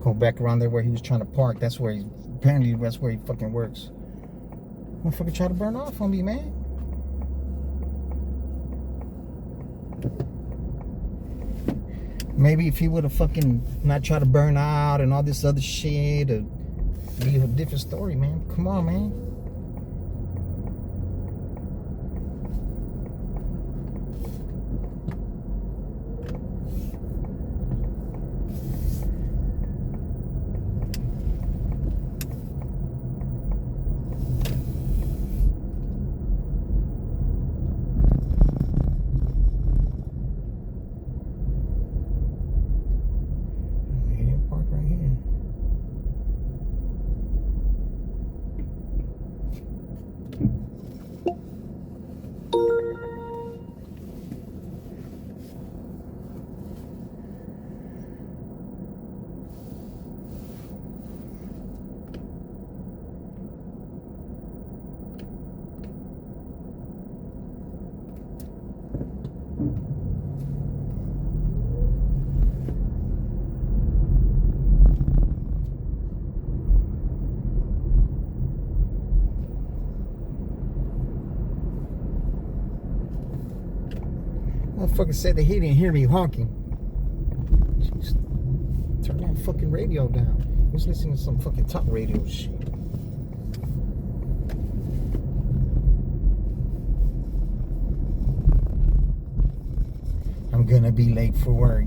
Go back around there where he was trying to park. Apparently that's where he fucking works. Motherfucker try to burn off on me, man. Maybe if he would have fucking not tried to burn out and all this other shit, it'd be a different story, man. Come on, man. Motherfucker said that he didn't hear me honking. Jeez. Turn that fucking radio down. He was listening to some fucking talk radio shit. I'm gonna be late for work.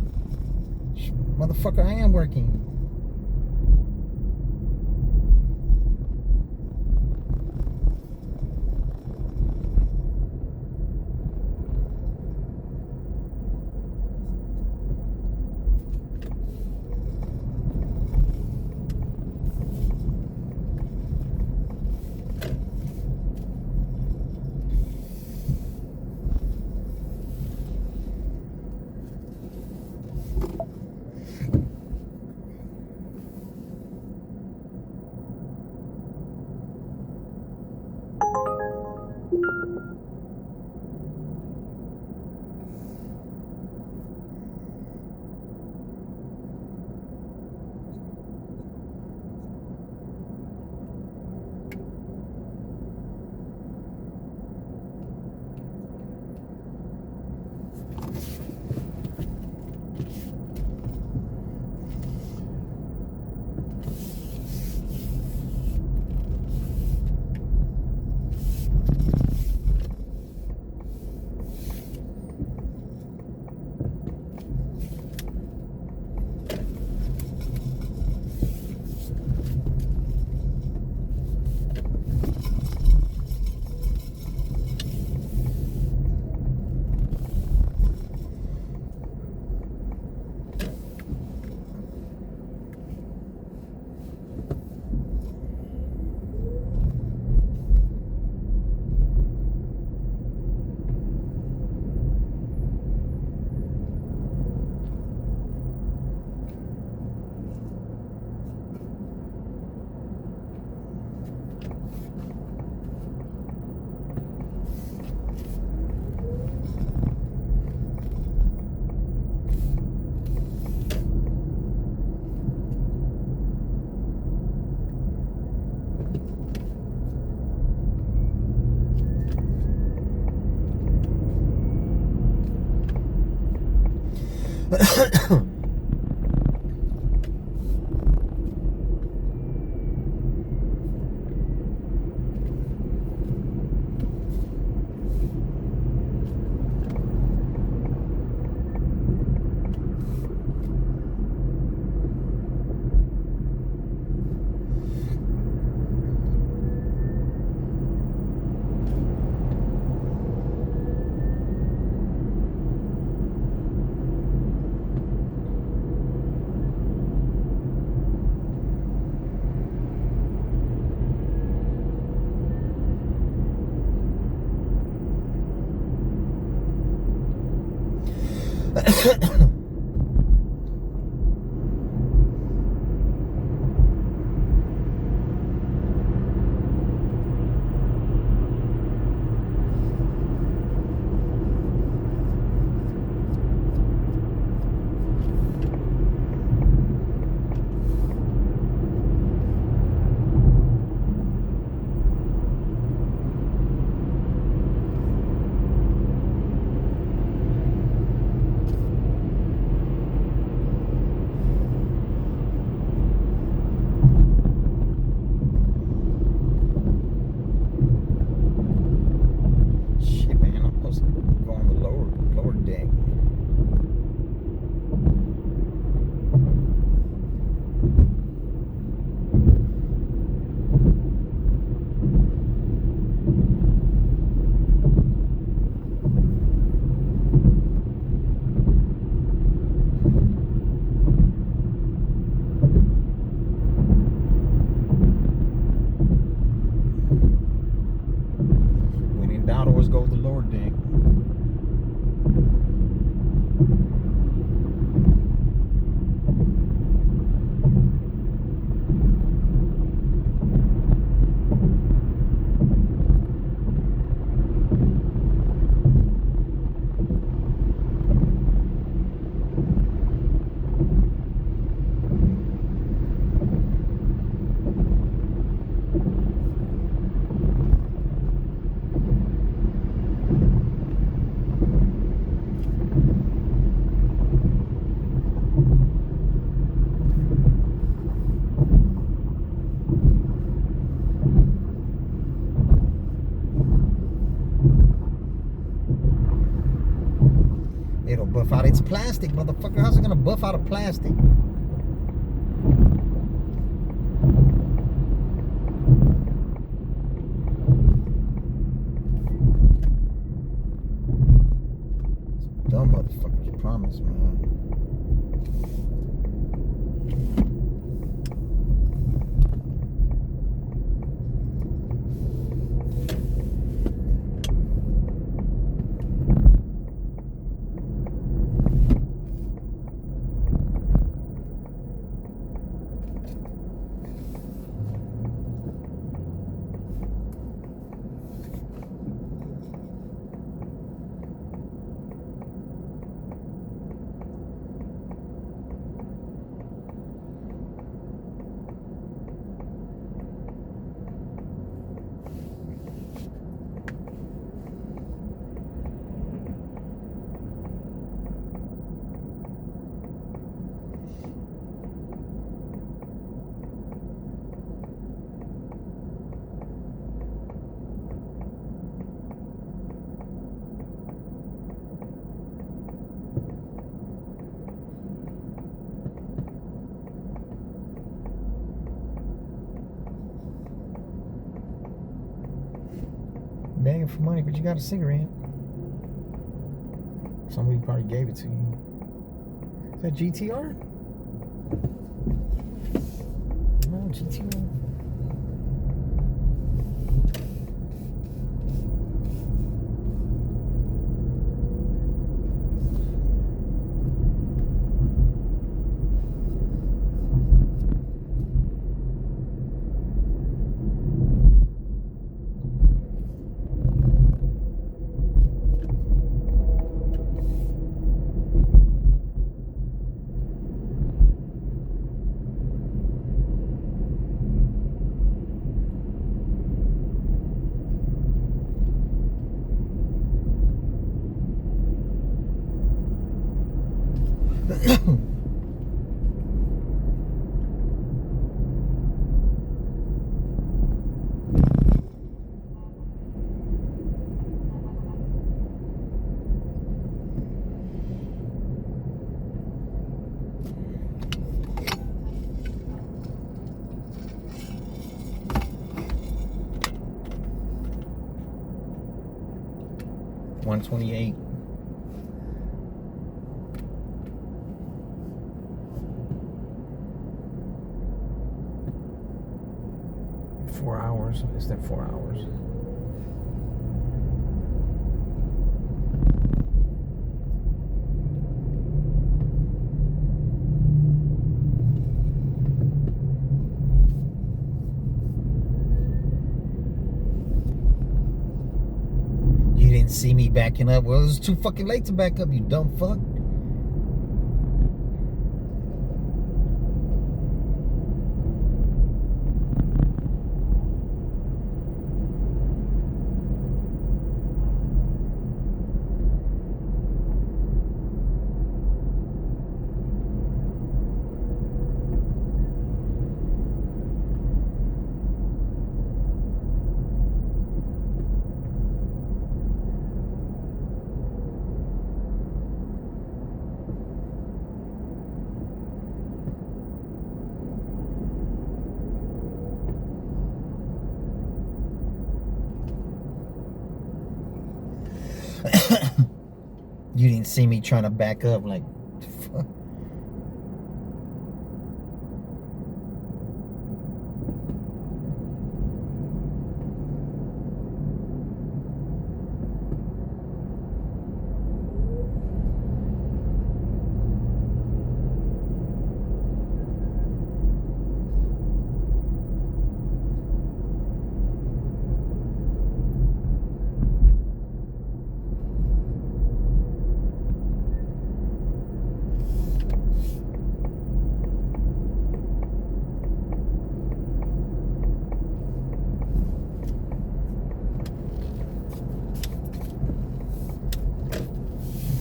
Motherfucker, I am working. out. It's plastic, motherfucker. How's it gonna buff out of plastic? Dumb motherfuckers, promise, man. Begging for money, but you got a cigarette. Somebody probably gave it to you. Is that GTR? No, GTR. $128. $4 hours. Less than 4 hours. You didn't see me backing up. Well, it was too fucking late to back up, you dumb fuck. You didn't see me trying to back up like fuck.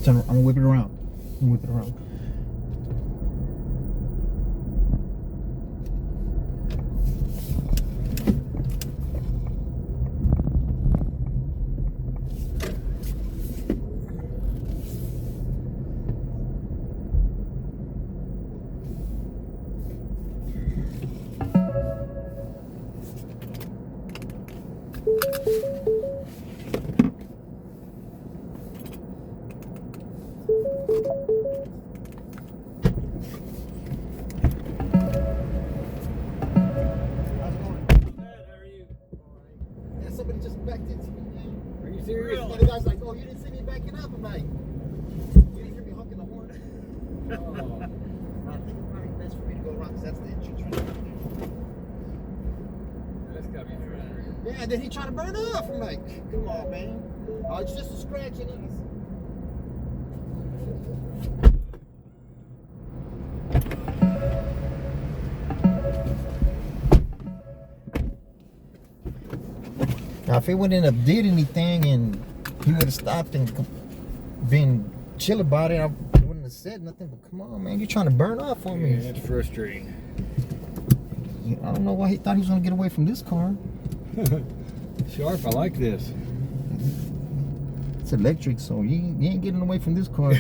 I'm gonna whip it around. I'm gonna whip it around. think it's probably best for me to go around because that's the entrance right there. That's gotta be frustrating. Yeah, and then he tried to burn off. I'm like, come on, man. Oh, it's just a scratch and he's. Now, if he wouldn't have did anything and he would have stopped and been chill about it, I wouldn't have said nothing. But come on, man, you're trying to burn off on me. Yeah, that's frustrating. I don't know why he thought he was gonna get away from this car. Sharp, I like this. It's electric, so you ain't getting away from this car.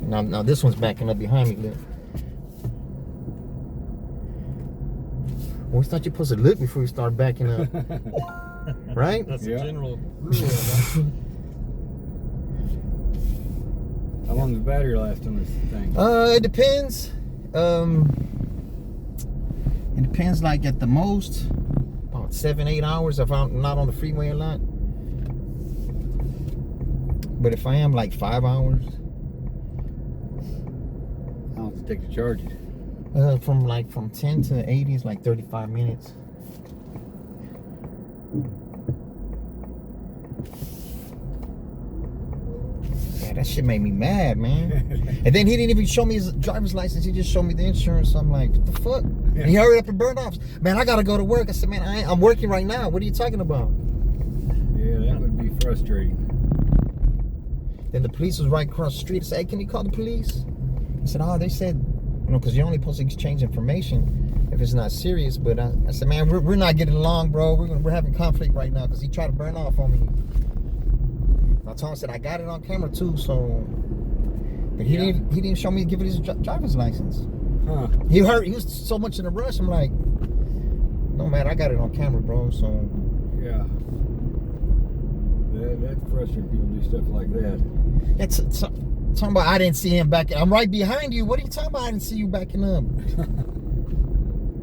Now this one's backing up behind me. Look. Always thought you're supposed to look before you start backing up, right? That's Yeah. the general rule. How long does the battery last on this thing? It depends. It depends. Like at the most, about 7-8 hours if I'm not on the freeway a lot. But if I am, like 5 hours. How long does it take to charge it? From 10 to 80 is like 35 minutes. Yeah, that shit made me mad, man. And then he didn't even show me his driver's license. He just showed me the insurance. I'm like, what the fuck? And he hurried up and burned off. Man, I gotta go to work. I said, man, I'm working right now. What are you talking about? Yeah, that would be frustrating. Then the police was right across the street. I said, hey, can you call the police? I said, oh, they said, because you're only supposed to exchange information if it's not serious. But I said, man, we're not getting along, bro. We're having conflict right now because he tried to burn off on me. I told him, I said, I got it on camera too, so. But he didn't show me, give it his driver's license. Huh. He was so much in a rush. I'm like, no matter, I got it on camera, bro. So. Yeah. That's frustrating. People do stuff like that. It's talking about I didn't see him back. I'm right behind you. What are you talking about? I didn't see you backing up.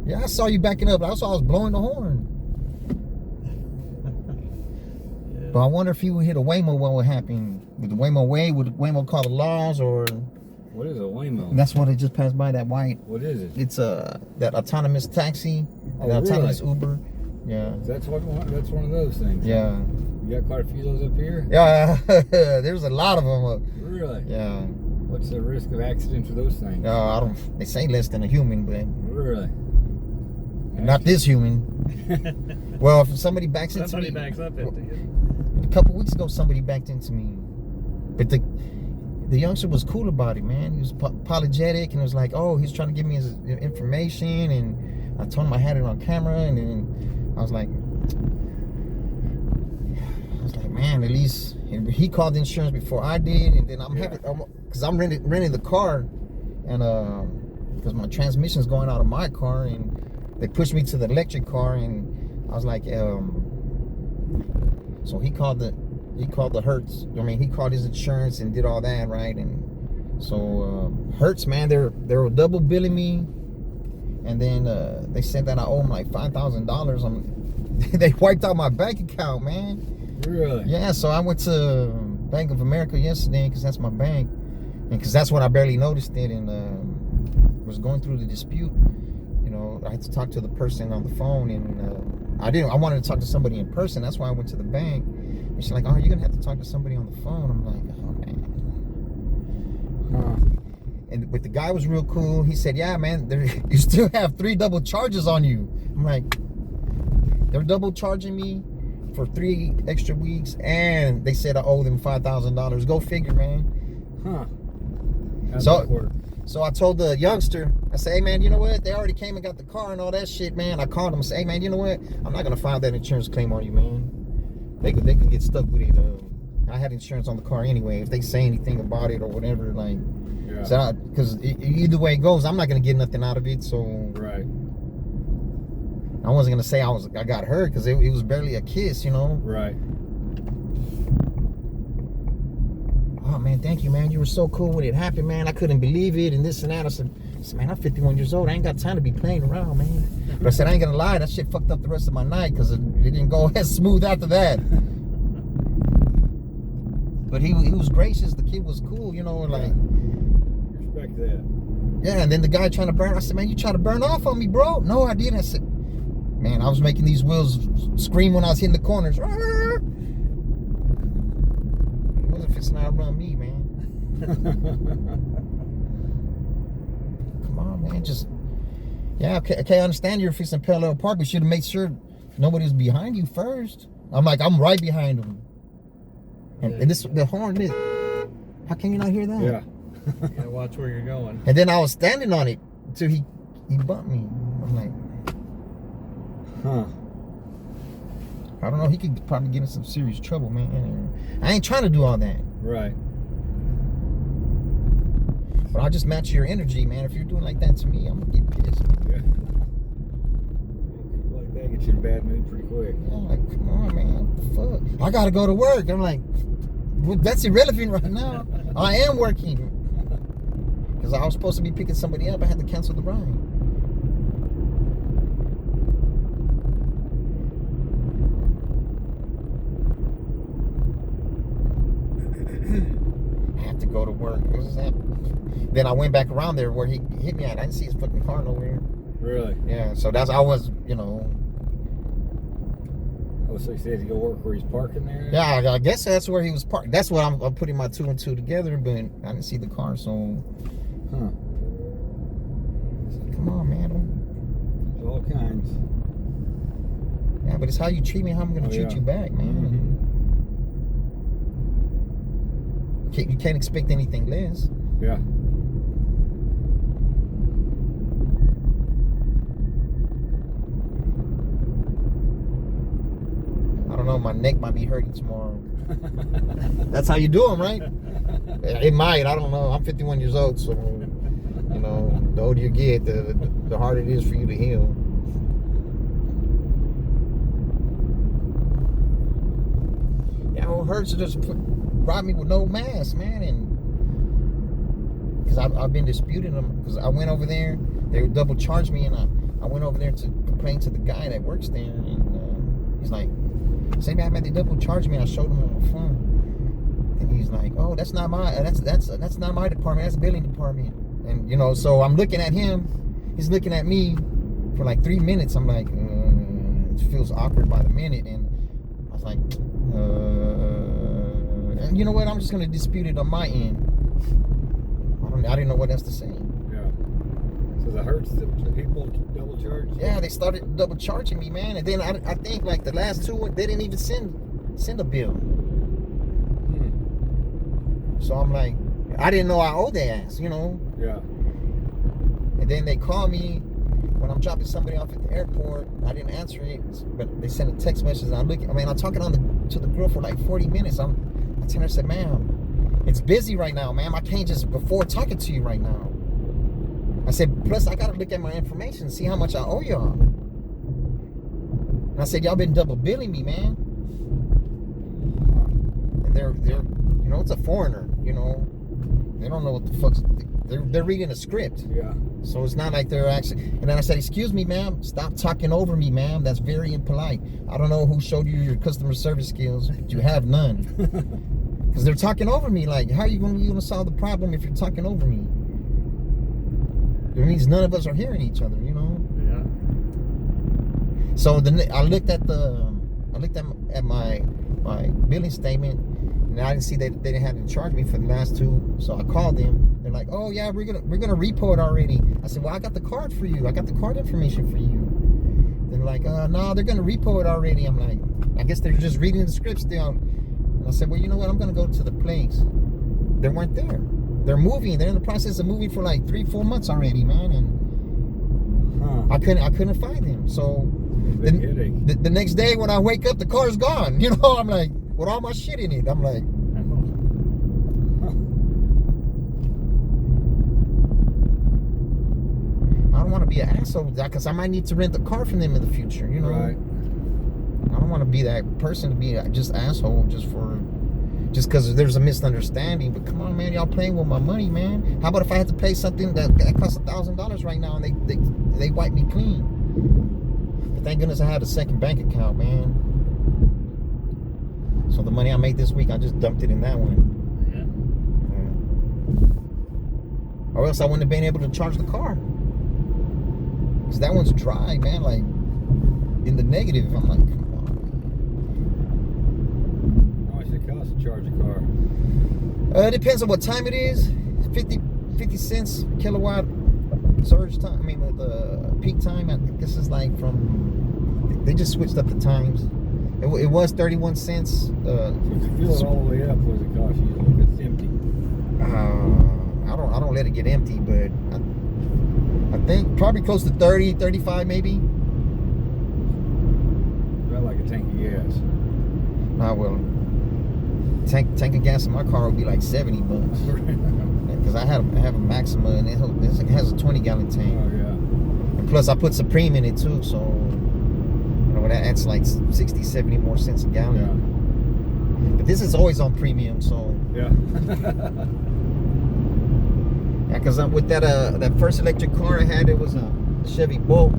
Yeah, I saw you backing up. I was blowing the horn. Yeah. But I wonder if he would hit a Waymo, what would happen? Would the Waymo would Waymo call the laws or? What is a Waymo? That's what it just passed by, that white. What is it? It's that autonomous taxi, Oh, that autonomous really? Uber. Yeah. That's one of those things. Yeah. You got quite a few of those up here? Yeah. There's a lot of them. Really? Yeah. What's the risk of accidents with those things? I don't. They say less than a human, but Really? not this human. Well, if somebody backs into Somebody me, backs up into you. a couple weeks ago, somebody backed into me, but the youngster was cool about it, man. He was apologetic and was like, "Oh, he's trying to give me his information," and I told him I had it on camera, and then I was like, man, at least he called the insurance before I did, and then because I'm renting the car, and because my transmission's going out of my car, and they pushed me to the electric car, and I was like, so he called the Hertz. I mean, he called his insurance and did all that, right? And so Hertz, man, they were double billing me, and then they said that I owe them like $5,000. They wiped out my bank account, man. Really? Yeah, so I went to Bank of America yesterday because that's my bank, and because that's when I barely noticed it, and was going through the dispute. You know, I had to talk to the person on the phone, and I wanted to talk to somebody in person. That's why I went to the bank. And she's like, "Oh, you're gonna have to talk to somebody on the phone." I'm like, "Oh man." Huh. But the guy was real cool. He said, "Yeah, man, you still have 3 double charges on you." I'm like, they're double charging me for 3 extra weeks, and they said I owe them $5,000. Go figure, man. Huh. So I told the youngster, I said, hey man, you know what? They already came and got the car and all that shit, man. I called him and said, hey man, you know what? I'm not gonna file that insurance claim on you, man. They could get stuck with it. I had insurance on the car anyway. If they say anything about it or whatever, like, Yeah. so because either way it goes, I'm not gonna get nothing out of it. So Right. I wasn't gonna say I got hurt because it was barely a kiss, you know. Right. Oh man, thank you, man. You were so cool when it happened, man. I couldn't believe it and this and that. I said, man, I'm 51 years old. I ain't got time to be playing around, man. But I said, I ain't gonna lie, that shit fucked up the rest of my night because it didn't go as smooth after that. But he was gracious. The kid was cool, you know, like respect that. Yeah, and then the guy trying to burn, I said, man, you trying to burn off on me, bro? No, I didn't. I said, man, I was making these wheels scream when I was hitting the corners. It wasn't fixing to outrun me, man. Come on, man, just, yeah, okay, I understand you're fixing parallel park, but you should have made sure nobody was behind you first. I'm right behind him. And this, the horn is, how can you not hear that? Yeah. You gotta watch where you're going. And then I was standing on it until he bumped me. I'm like, Huh. I don't know. He could probably get in some serious trouble, man. I ain't trying to do all that. Right. But I'll just match your energy, man. If you're doing like that to me, I'm gonna get pissed. Yeah. People like that get you in a bad mood pretty quick. Yeah, like, come on, man. What the fuck? I gotta go to work. I'm like, well, that's irrelevant right now. I am working. Because I was supposed to be picking somebody up. I had to cancel the ride. I have to go to work. What is that? Then I went back around there where he hit me at. I didn't see his fucking car nowhere. Really? Yeah, so I was, you know. Oh, so he said to go work where he's parking there? Yeah, I guess that's where he was parked. That's what I'm putting my two and two together, but I didn't see the car, so. Huh. Come on, man. There's all kinds. Yeah, but it's how you treat me, how I'm gonna treat you back, man. Mm-hmm. You can't expect anything less. Yeah. I don't know, my neck might be hurting tomorrow. That's how you do them, right? It might, I don't know. I'm 51 years old, so, you know, the older you get, the harder it is for you to heal. Yeah, it hurts to just ride me with no mask, man, and because I've been disputing them, because I went over there, they would double charge me, and I went over there to complain to the guy that works there, and he's like, say, man, they double charged me, and I showed him on the phone, and he's like, oh, that's not my department, that's the billing department, and you know, so I'm looking at him, he's looking at me for like 3 minutes. I'm like, it feels awkward by the minute, and I was like, and you know what, I'm just gonna dispute it on my end. I didn't know what else to say. Yeah. So that hurts the people double charge? Yeah, they started double charging me, man. And then I think like the last two, they didn't even send a bill. So I'm like, I didn't know I owed their ass, you know? Yeah. And then they call me when I'm dropping somebody off at the airport. I didn't answer it, but they sent a text message. And I'm talking to the girl for like 40 minutes. I tell her, I said, ma'am, it's busy right now, ma'am. I can't just, before talking to you right now. I said, plus I got to look at my information, see how much I owe y'all. And I said, y'all been double billing me, man. And they're, you know, it's a foreigner, you know. They don't know what the fuck's, they're reading a script. Yeah. So it's not like they're actually, and then I said, excuse me, ma'am, stop talking over me, ma'am. That's very impolite. I don't know who showed you your customer service skills, but you have none. Because they're talking over me. Like, how are you going to solve the problem if you're talking over me? It means none of us are hearing each other, you know? Yeah. So I looked at my billing statement, and I didn't see that they didn't have to charge me for the last two. So I called them. They're like, oh yeah, we're gonna repo it already. I said, well, I got the card for you. I got the card information for you. They're like, no, they're gonna repo it already. I'm like, I guess they're just reading the script still. I said, well, you know what? I'm going to go to the place. They weren't there. They're moving. They're in the process of moving for like 3-4 months already, man. And I couldn't find them. So the next day when I wake up, the car's gone. You know, I'm like, with all my shit in it. I'm like, I don't want to be an asshole because I might need to rent the car from them in the future, you know? Right. I don't want to be that person to be just asshole just because there's a misunderstanding. But come on, man, y'all playing with my money, man. How about if I had to pay something that costs $1,000 right now and they wipe me clean? But thank goodness I had a second bank account, man. So the money I made this week, I just dumped it in that one. or else I wouldn't have been able to charge the car. Because that one's dry, man, like in the negative. I'm like, come on. How much it cost to charge a car? It depends on what time it is. 50 cents kilowatt surge time. I mean, the peak time. I think this is like from. They just switched up the times. It was 31 cents. So if you fill it all the way up, what does it cost you if it's empty? I don't let it get empty, but I think probably close to 30, 35 maybe. About like a tank of gas. Nah, well, tank of gas in my car would be like $70. Because I have a Maxima and it has a 20-gallon tank. Oh yeah. And plus I put Supreme in it too, so you know that adds like 60, 70 more cents a gallon. Yeah. But this is always on premium, so Yeah. yeah. Because with that first electric car I had, it was a Chevy Bolt.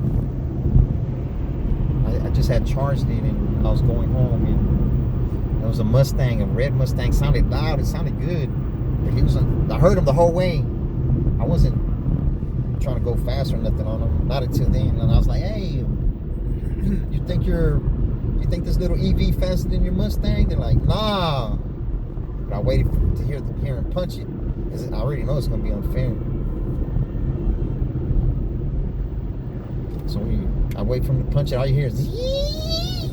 I just had charged it and I was going home, and it was a Mustang, a red Mustang. Sounded loud, it sounded good. But I heard him the whole way. I wasn't trying to go fast or nothing on him, not until then. And I was like, hey, you think this little EV faster than your Mustang? They're like, nah. But I waited to hear him punch it, because I already know it's gonna be unfair. So I wait for him to punch it. All you hear is yee!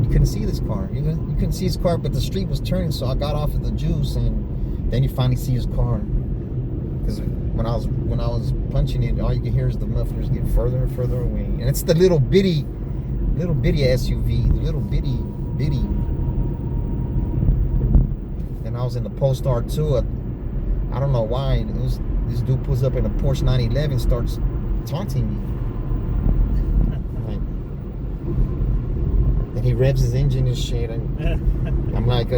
You couldn't see this car. You couldn't see his car, but the street was turning, so I got off of the juice, and then you finally see his car. Because when I was punching it, all you could hear is the mufflers get further and further away. And it's the little bitty SUV, the little bitty. And I was in the Polestar 2. I don't know why. This dude pulls up in a Porsche 911, starts taunting me. And he revs his engine and shit, and I'm like,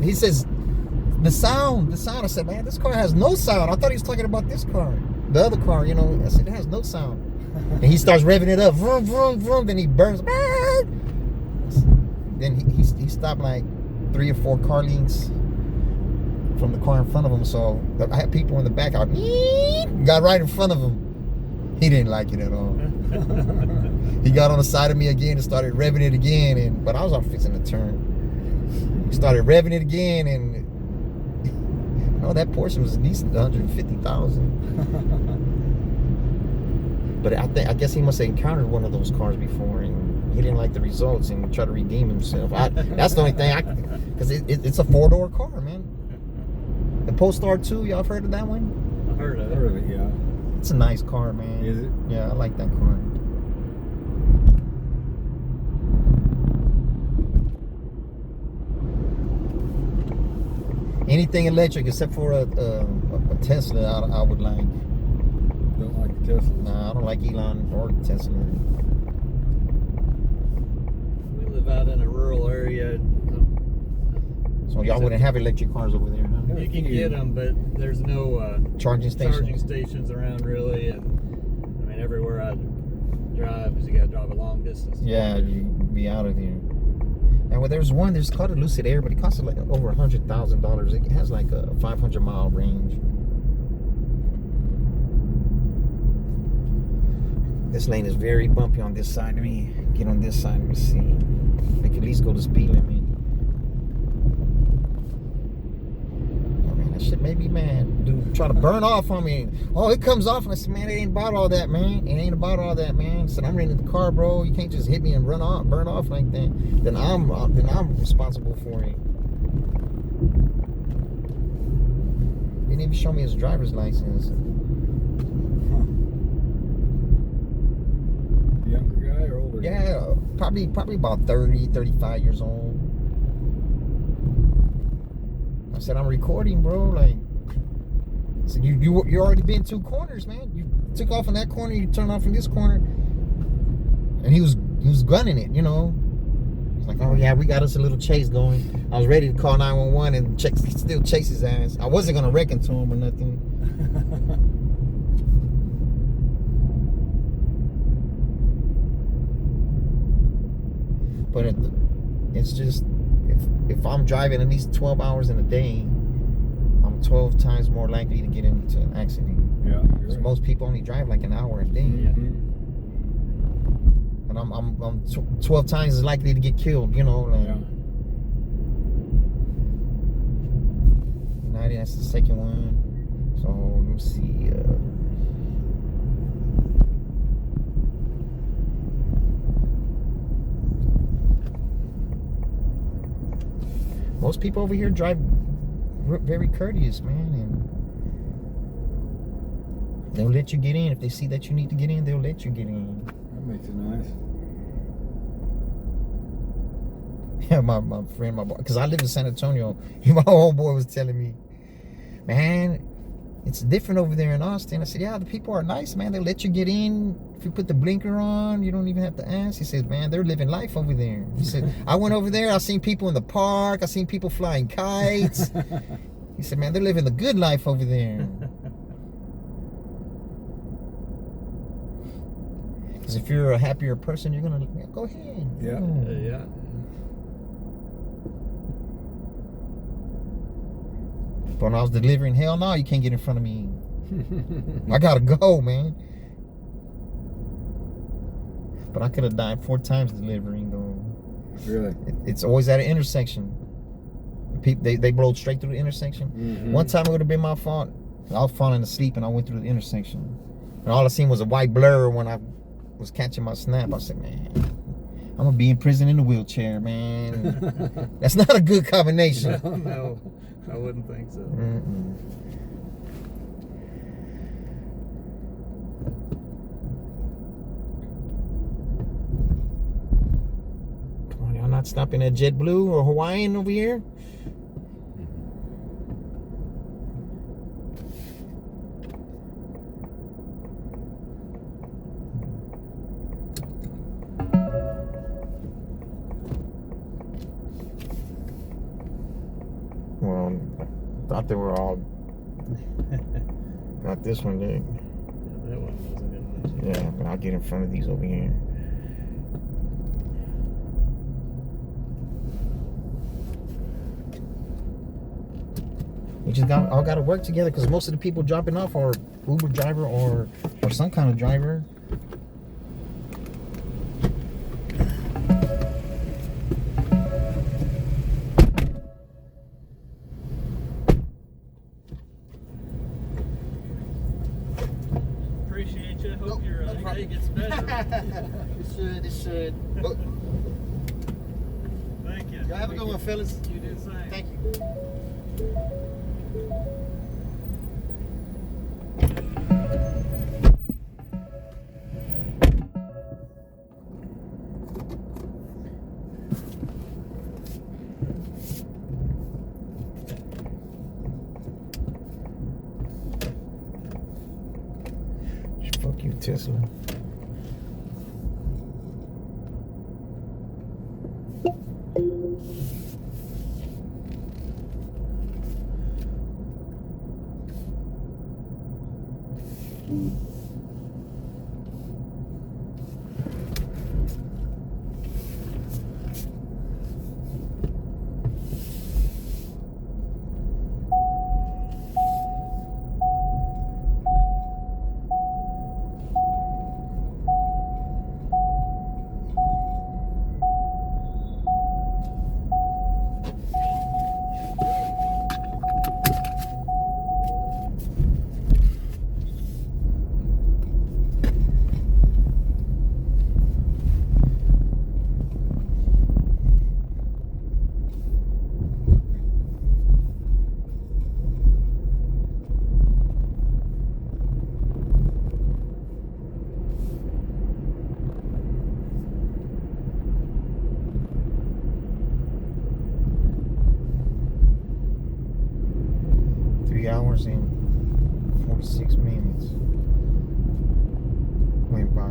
he says, the sound. I said, man, this car has no sound. I thought he was talking about this car, the other car, you know. I said, it has no sound. And he starts revving it up, vroom, vroom, vroom. Then he burns. Then he stopped like 3 or 4 car lengths from the car in front of him. So I had people in the back. I got right in front of him. He didn't like it at all. He got on the side of me again and started revving it again, but I was off fixing to turn. He started revving it again, and you know, that Porsche was decent, 150,000. But I guess he must have encountered one of those cars before, and he didn't like the results and tried to redeem himself. That's the only thing, because it's a 4-door car, man. The Polestar 2, y'all have heard of that one? I heard of it, yeah. It's a nice car, man. Is it? Yeah, I like that car. Anything electric except for a Tesla, I would like. Don't like the Tesla? Nah, I don't like Elon or Tesla. We live out in a rural area. So y'all wouldn't have electric cars over there, huh? You can get them, but there's no charging stations around really, and I mean everywhere I drive is you got to drive a long distance. Yeah, you be out of here. And well, there's called a Lucid Air, but it costs like over $100,000. It has like a 500-mile range. This lane is very bumpy on this side of me. Get on this side, let me see. I can at least go the speed limit. Oh man, that shit made me mad. Dude, try to burn off on me. Oh, it comes off, and I said, man, it ain't about all that, man. It ain't about all that, man. I said, I'm renting the car, bro. You can't just hit me and burn off like that. Then I'm responsible for it. He didn't even show me his driver's license. Younger guy or older? Yeah, probably about 30, 35 years old. I said, I'm recording, bro. Like, I said, you already been 2 corners, man. You took off in that corner, you turned off in this corner, and he was gunning it, you know. He's like, oh yeah, we got us a little chase going. I was ready to call 911 and still chase his ass. I wasn't gonna wreck into him or nothing. But it's just, if I'm driving at least 12 hours in a day, I'm 12 times more likely to get into an accident. Yeah. Because most people only drive like an hour a day. Mhm. And I'm 12 times as likely to get killed, you know. Like, Yeah. United, that's the second one. So let me see. Most people over here drive very courteous, man, and they'll let you get in. If they see that you need to get in, they'll let you get in. That makes it nice. Yeah, my friend, because I live in San Antonio. My homeboy was telling me, man, it's different over there in Austin. I said, yeah, the people are nice, man. They let you get in. If you put the blinker on, you don't even have to ask. He said, man, they're living life over there. He said, I went over there. I seen people in the park. I seen people flying kites. He said, man, they're living the good life over there. Because if you're a happier person, you're going to go ahead. Yeah. Oh. Yeah. But when I was delivering, hell no, you can't get in front of me. I gotta go, man. But I could have died 4 times delivering, though. Really? It's always at an intersection. People, they blowed straight through the intersection. Mhm. One time it would have been my fault. I was falling asleep and I went through the intersection. And all I seen was a white blur when I was catching my snap. I said, man, I'm gonna be in prison in a wheelchair, man. That's not a good combination. No, I wouldn't think so. Mm-mm. Come on, y'all not stopping at JetBlue or Hawaiian over here? Well, I thought they were all. Not this one, did. Yeah, that one wasn't in there. Yeah, but I'll get in front of these over here. We just all got to work together because most of the people dropping off are Uber driver or some kind of driver. Appreciate you. Hope Nope, your no problem. day gets better. It should. Look, Thank you. y'all have a good one, fellas. You do the same. Thank you. Fuck you, Tesla. Hours and 46 minutes went by.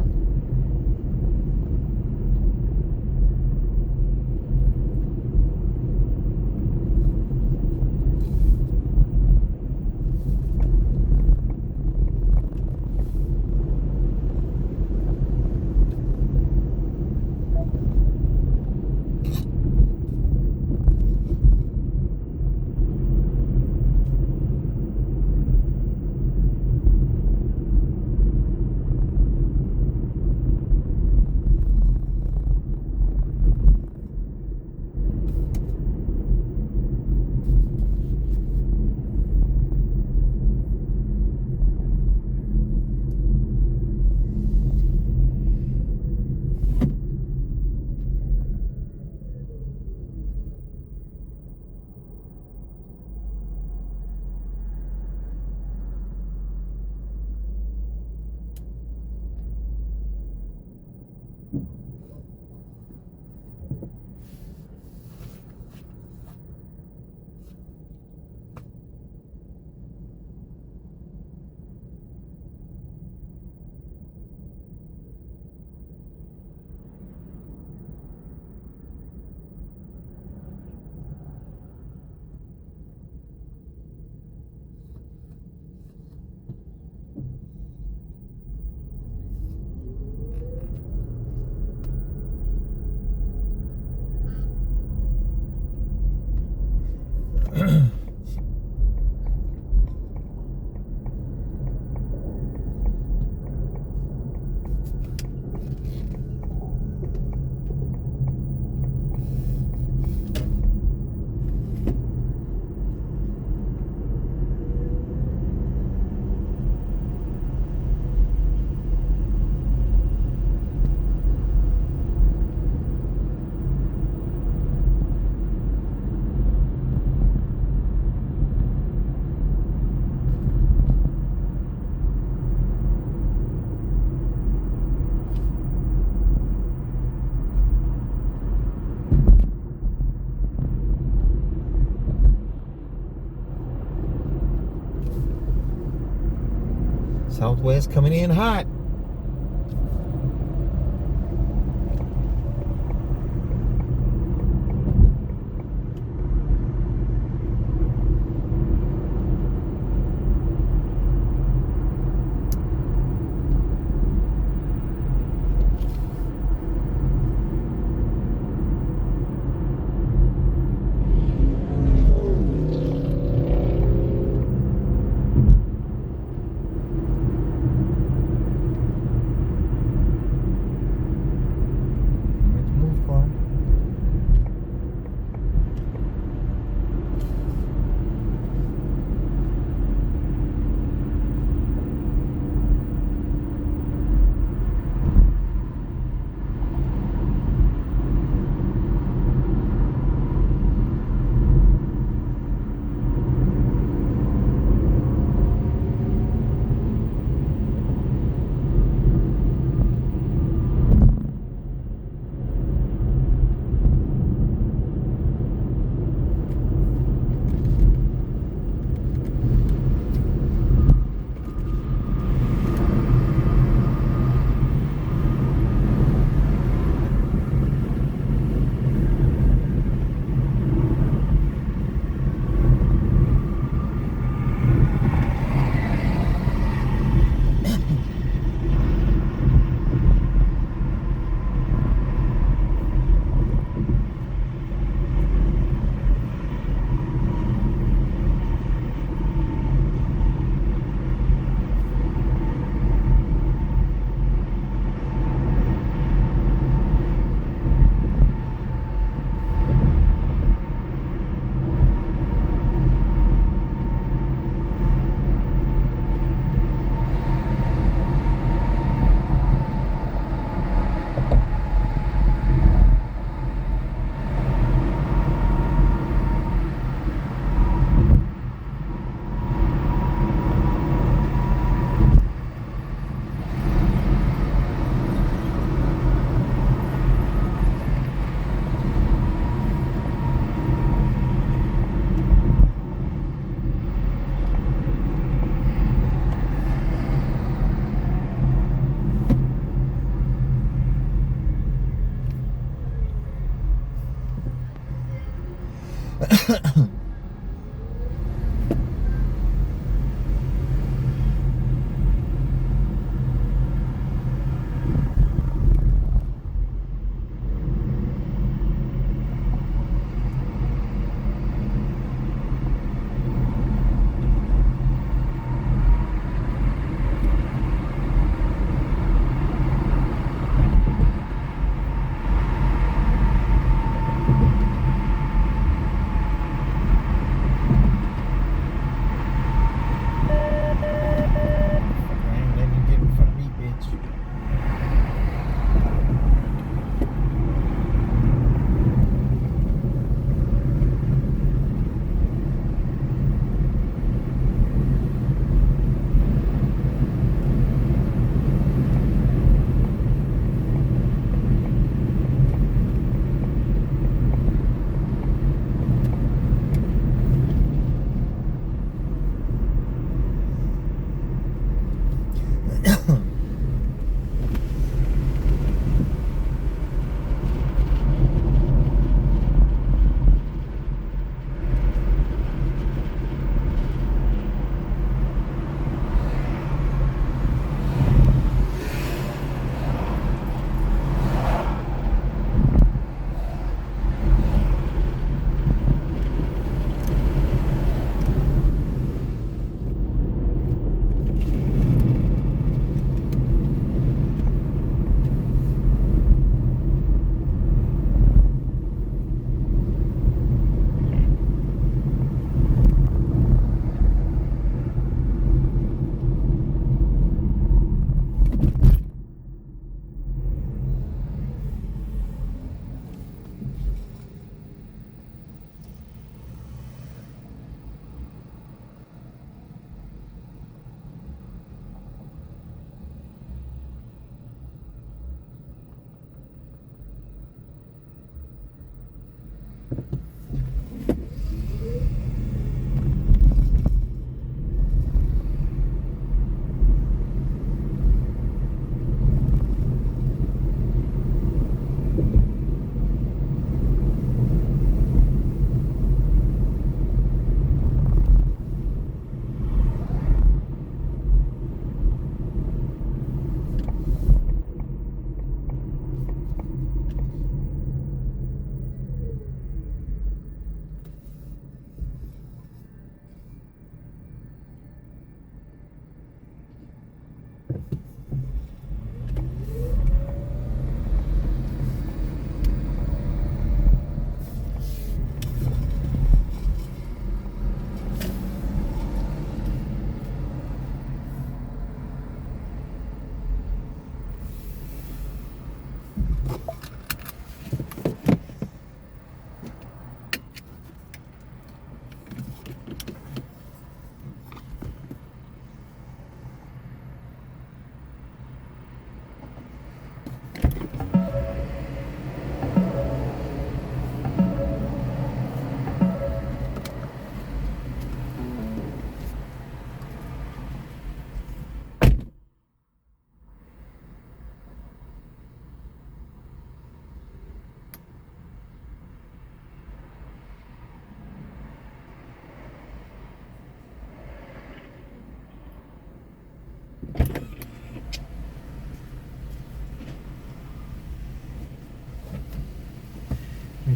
Southwest coming in hot. Move, car.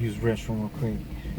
use the restroom real quick.